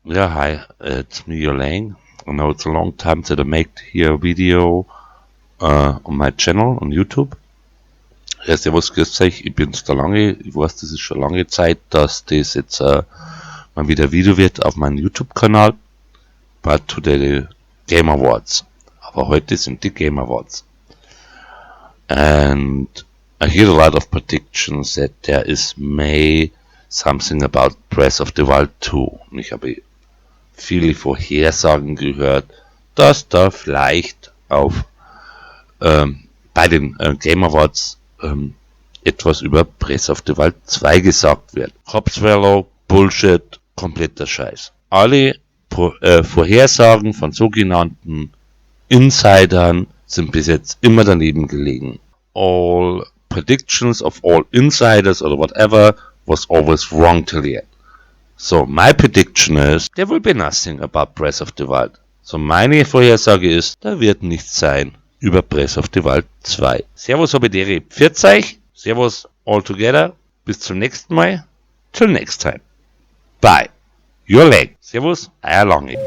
Yeah, hi, it's me, Lang. I know it's a long time that I make here a video on my channel on YouTube. Ja, servus, grüß euch, ich bin's der Lange. Ich weiß, das ist schon lange Zeit, dass das jetzt mal wieder Video wird auf meinem YouTube-Kanal. But to the Game Awards. Aber heute sind die Game Awards. And I hear a lot of predictions that there is may something about Breath of the Wild 2. Und ich habe viele Vorhersagen gehört, dass da vielleicht bei den Game Awards etwas über Breath of the Wild 2 gesagt wird. Hopswallow, Bullshit, kompletter Scheiß. Alle Vorhersagen von sogenannten Insidern sind bis jetzt immer daneben gelegen. All predictions of all insiders or whatever was always wrong till the end. So, my prediction is, there will be nothing about Breath of the Wild. So, meine Vorhersage ist, da wird nichts sein über Breath of the Wild 2. Servus, Obedere, pfiat euch. Servus, all together. Bis zum nächsten Mal. Till next time. Bye. Your Leg. Servus, euer Lange.